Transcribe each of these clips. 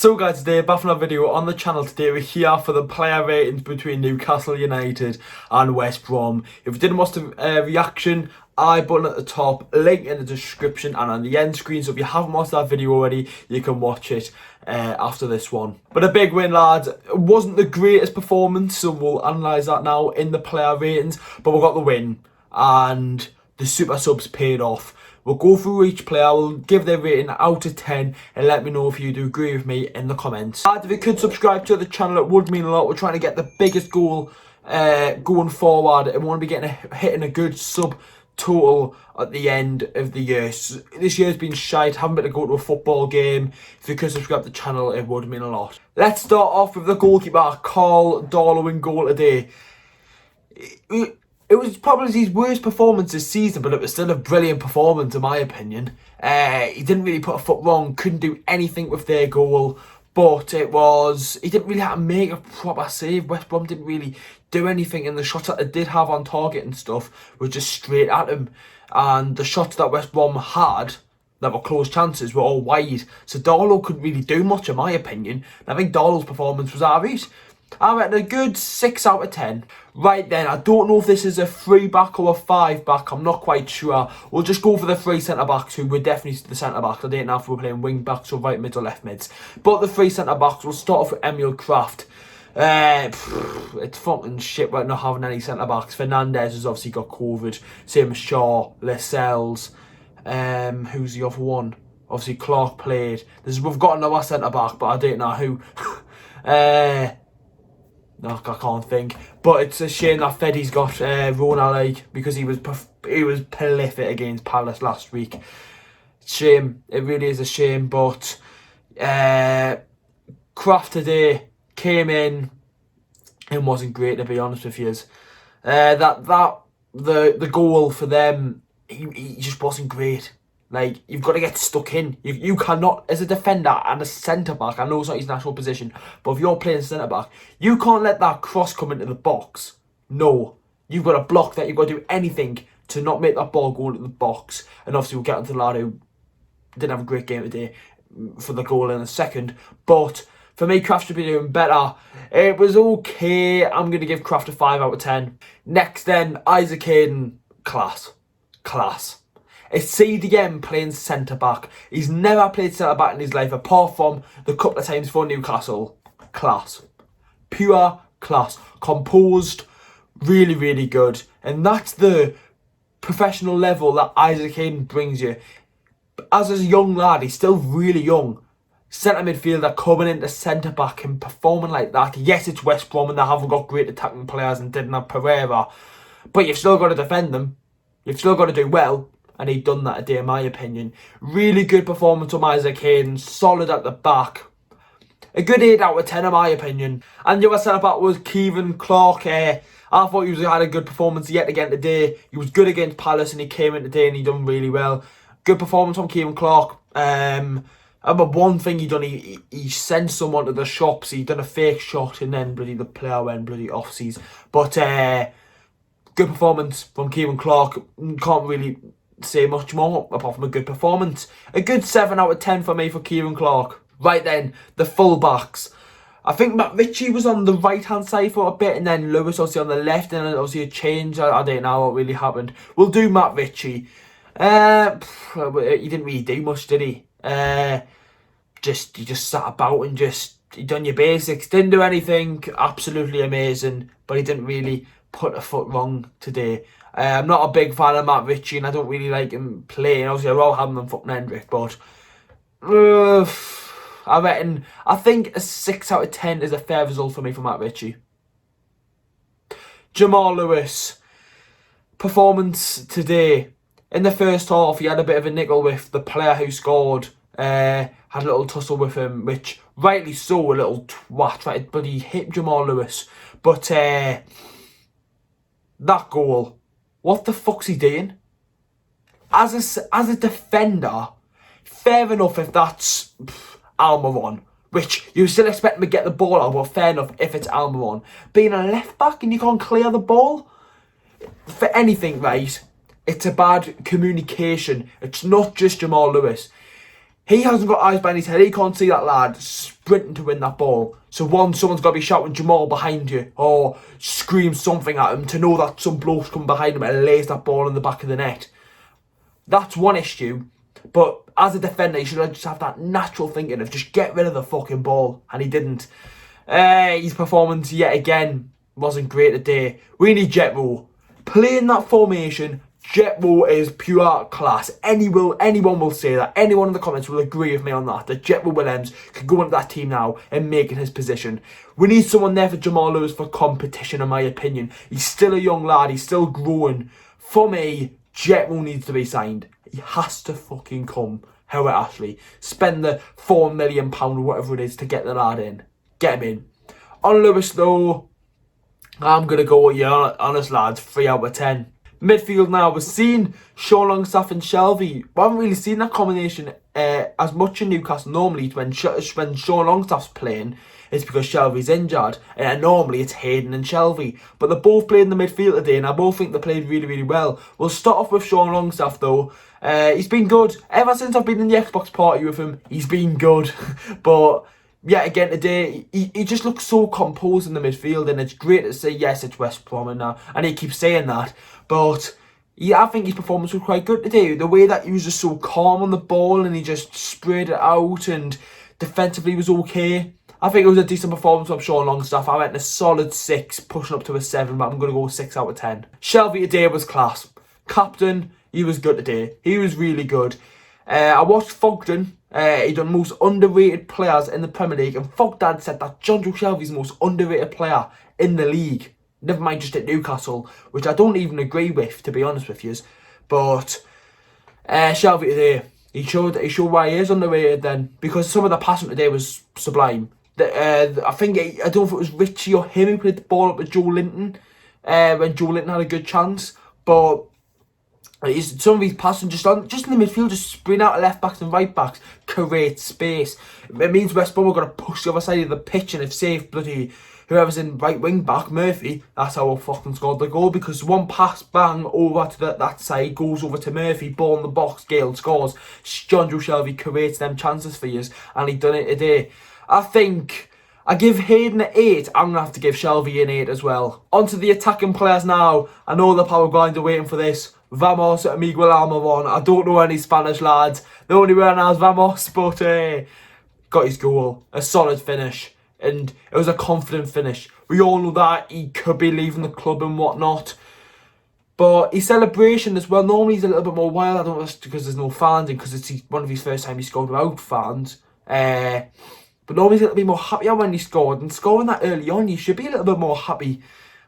So guys, today back from another video on the channel. Today we're here for the player ratings between Newcastle United and West Brom. If you didn't watch the reaction, I button at the top, link in the description and on the end screen. So if you haven't watched that video already, you can watch it after this one. But a big win, lads. It wasn't the greatest performance, so we'll analyse that now in the player ratings. But we got the win and the super subs paid off. We'll go through each player, we'll give their rating out of 10 and let me know if you do agree with me in the comments. If you could subscribe to the channel, it would mean a lot. We're trying to get the biggest goal going forward and we want to be hitting a good sub total at the end of the year. So this year's been shite, haven't been able to go to a football game. If you could subscribe to the channel, it would mean a lot. Let's start off with the goalkeeper, Carl Darlow in goal today. It was probably his worst performance this season, but it was still a brilliant performance in my opinion. He didn't really put a foot wrong, couldn't do anything with their goal, but he didn't really have to make a proper save. West Brom didn't really do anything, and the shots that they did have on target and stuff were just straight at him. And the shots that West Brom had that were close chances were all wide, so Darlow couldn't really do much in my opinion. And I think Darlow's performance was alright. I reckon a good 6 out of 10. Right then, I don't know if this is a 3 back or a 5 back. I'm not quite sure. We'll just go for the 3 centre backs, who were definitely the centre backs. I didn't know if we were playing wing backs or right mids or left mids. But the 3 centre backs, we'll start off with Emil Kraft. It's fucking shit right not having any centre backs. Fernandez has obviously got COVID. Same as Shaw, Lascelles. Who's the other one? Obviously Clark played. We've got another centre back, but I don't know who. No, I can't think. But it's a shame that Feddy's got Ronald because he was prolific against Palace last week. Shame. It really is a shame. But Kraft today came in and wasn't great, to be honest with you. The goal for them, he just wasn't great. Like, you've got to get stuck in. You cannot, as a defender and a centre-back, I know it's not his natural position, but if you're playing centre-back, you can't let that cross come into the box. No. You've got to block that. You've got to do anything to not make that ball go into the box. And obviously, we'll get into the lad who didn't have a great game today for the goal in a second. But for me, Kraft should be doing better. It was okay. I'm going to give Kraft a 5 out of 10. Next then, Isaac Hayden. Class. It's CDM playing centre-back. He's never played centre-back in his life, apart from the couple of times for Newcastle. Class. Pure class. Composed. Really, really good. And that's the professional level that Isaac Hayden brings you. As a young lad, he's still really young. Centre midfielder coming into centre-back and performing like that. Yes, it's West Brom and they haven't got great attacking players and didn't have Pereira. But you've still got to defend them. You've still got to do well. And he'd done that today, in my opinion. Really good performance from Isaac Hayden. Solid at the back. A good 8 out of 10, in my opinion. And the other centre-back was Kevin Clark. I thought he had a good performance yet again today. He was good against Palace and he came in today and he done really well. Good performance from Kevin Clark. But one thing he done, he sent someone to the shops. He done a fake shot and then the player went offsides. But good performance from Kevin Clark. Can't really say much more apart from a good performance. A good 7 out of 10 for me for Kieran Clark. Right then, the full-backs. I think Matt Ritchie was on the right-hand side for a bit and then Lewis obviously on the left and then obviously a change. I don't know what really happened. We'll do Matt Ritchie. He didn't really do much, did he? He just sat about and he done your basics. Didn't do anything absolutely amazing, but he didn't really put a foot wrong today. I'm not a big fan of Matt Ritchie and I don't really like him playing. Obviously, I will have him on fucking Hendrick, but I think a 6 out of 10 is a fair result for me for Matt Ritchie. Jamal Lewis. Performance today. In the first half, he had a bit of a niggle with the player who scored. Had a little tussle with him, which rightly so, a little twat, right? But he hit Jamal Lewis. But that goal, what the fuck's he doing? As a defender, fair enough if that's Almiron, which you still expect him to get the ball out, but fair enough if it's Almiron. Being a left back and you can't clear the ball, for anything, right, it's a bad communication. It's not just Jamal Lewis. He hasn't got eyes behind his head. He can't see that lad sprinting to win that ball. So someone's got to be shouting Jamal behind you or scream something at him to know that some bloke's coming behind him and lays that ball in the back of the net. That's one issue. But as a defender, you should just have that natural thinking of just get rid of the fucking ball. And he didn't. His performance yet again wasn't great today. We need Jetro. Playing that formation, Jetro is pure class. Anyone will say that. Anyone in the comments will agree with me on that. That Jetro Williams could go into that team now and make it his position. We need someone there for Jamal Lewis for competition, in my opinion. He's still a young lad. He's still growing. For me, Jetro needs to be signed. He has to fucking come. Howard Ashley. Spend the £4 million or whatever it is to get the lad in. Get him in. On Lewis, though, I'm going to go with you, honest lads, 3 out of 10. Midfield now, we've seen Sean Longstaff and Shelvey. We haven't really seen that combination as much in Newcastle. Normally, when Sean Longstaff's playing, it's because Shelvey's injured. And normally, it's Hayden and Shelvey. But they both played in the midfield today, and I both think they played really, really well. We'll start off with Sean Longstaff, though. He's been good. Ever since I've been in the Xbox party with him, he's been good. But yeah, again today, he just looks so composed in the midfield, and it's great to say, yes, it's West Brom and he keeps saying that, but yeah, I think his performance was quite good today. The way that he was just so calm on the ball, and he just sprayed it out, and defensively was okay. I think it was a decent performance from Sean Longstaff. I went a solid 6, pushing up to a 7, but I'm going to go 6 out of 10. Shelvey today was class. Captain, he was good today. He was really good. I watched Fogden. He done most underrated players in the Premier League, and Fogdad said that John Joe Shelvey's the most underrated player in the league. Never mind just at Newcastle, which I don't even agree with, to be honest with you. But Shelvey today, he showed why he is underrated then, because some of the passing today was sublime. I don't know if it was Richie or him who played the ball up with Joe Linton when Joe Linton had a good chance, but some of these passing just in the midfield, just spraying out of left backs and right backs, create space. It means West Brom are going to push the other side of the pitch, and if safe bloody whoever's in right wing back, Murphy, that's how we fucking scored the goal, because one pass bang over to that side goes over to Murphy, ball in the box, Gale scores. John Joe Shelvey creates them chances for you, and he done it today. I think I give Hayden an 8. I'm going to have to give Shelvey an 8 as well. On to the attacking players now. I know the power grind are waiting for this. Vamos at Miguel Almiron. I don't know any Spanish lads. The only one has Vamos, but got his goal. A solid finish. And it was a confident finish. We all know that he could be leaving the club and whatnot. But his celebration as well, normally he's a little bit more wild. I don't know if it's because there's no fans and because it's one of his first time he scored without fans. But normally he's a little bit more happier when he scored. And scoring that early on, you should be a little bit more happy.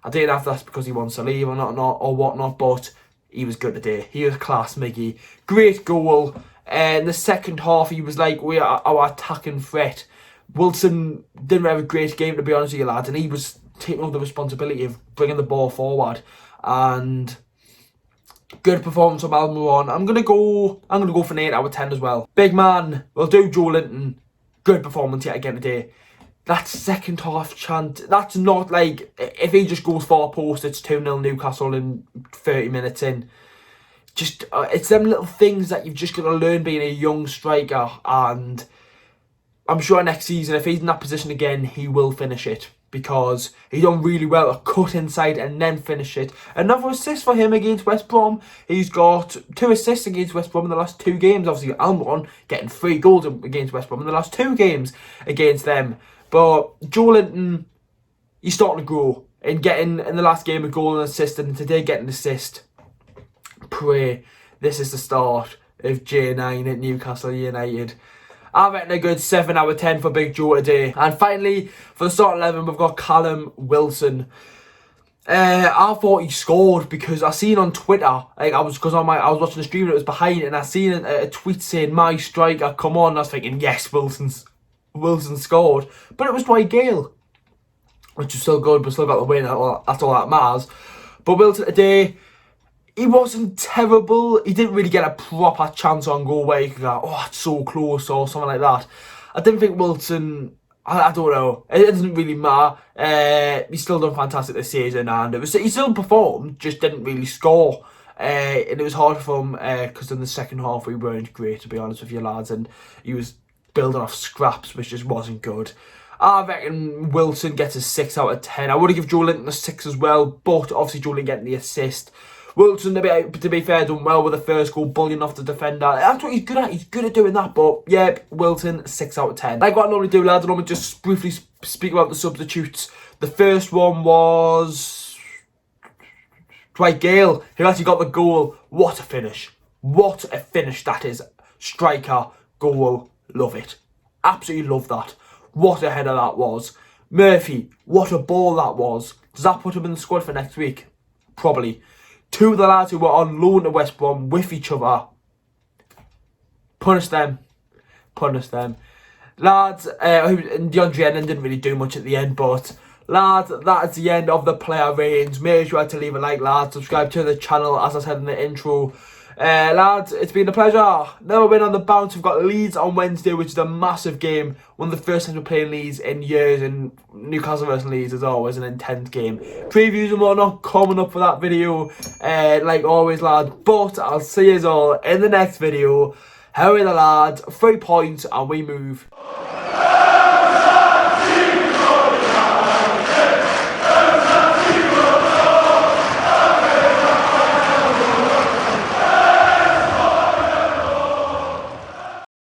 I don't know if that's because he wants to leave or not or whatnot, but he was good today. He was class, Miggy. Great goal. In the second half, he was like our attacking threat. Wilson didn't have a great game, to be honest with you, lads, and he was taking over the responsibility of bringing the ball forward. And good performance from Almiron. I'm gonna go for an 8 out of 10 as well. Big man, we'll do Joe Linton. Good performance yet again today. That second half chant, that's not like, if he just goes far post, it's 2-0 Newcastle in 30 minutes in. Just, it's them little things that you've just got to learn being a young striker, and I'm sure next season, if he's in that position again, he will finish it, because he done really well to cut inside and then finish it. Another assist for him against West Brom. He's got 2 assists against West Brom in the last 2 games. Obviously, Almiron getting 3 goals against West Brom in the last 2 games against them. But Joe Linton, he's starting to grow and getting in the last game a goal and assist, and today getting an assist. Pray this is the start of J9 at Newcastle United. I reckon a good 7 out of 10 for Big Joe today. And finally, for the start 11, we've got Callum Wilson. I thought he scored because I seen on Twitter, like I was watching the stream and it was behind, and I seen a tweet saying "my striker, come on." And I was thinking, yes, Wilson scored, but it was Dwight Gale, which is still good, but still got the win. That's all that matters. But Wilson today, he wasn't terrible. He didn't really get a proper chance on goal where you could go, oh, it's so close or something like that. I didn't think Wilson, I don't know. It doesn't really matter. He's still done fantastic this season, and he still performed, just didn't really score. And it was hard for him because in the second half we weren't great, to be honest with you lads, and he was building off scraps, which just wasn't good. I reckon Wilson gets a 6 out of 10. I would have given Joe Linton a 6 as well, but obviously Joe Linton getting the assist. Wilson, to be fair, done well with the first goal, bullying off the defender. That's what he's good at. He's good at doing that. But, yeah, Wilson, 6 out of 10. Like what I normally do, lads, I normally just briefly speak about the substitutes. The first one was Dwight Gale, who actually got the goal. What a finish. What a finish that is. Striker, goal, love it. Absolutely love that. What a header that was. Murphy, what a ball that was. Does that put him in the squad for next week? Probably. Two of the lads who were on loan to West Brom with each other. Punish them. Punish them. Lads, and DeAndre Hennon didn't really do much at the end, but lads, that's the end of the player ratings. Make sure to leave a like, lads. Subscribe to the channel, as I said in the intro. Lads, it's been a pleasure. Never been on the bounce. We've got Leeds on Wednesday, which is a massive game. One of the first times we're playing Leeds in years, and Newcastle versus Leeds is always an intense game. Previews and whatnot coming up for that video, like always, lads. But I'll see you all in the next video. How are the lads? 3 points and we move.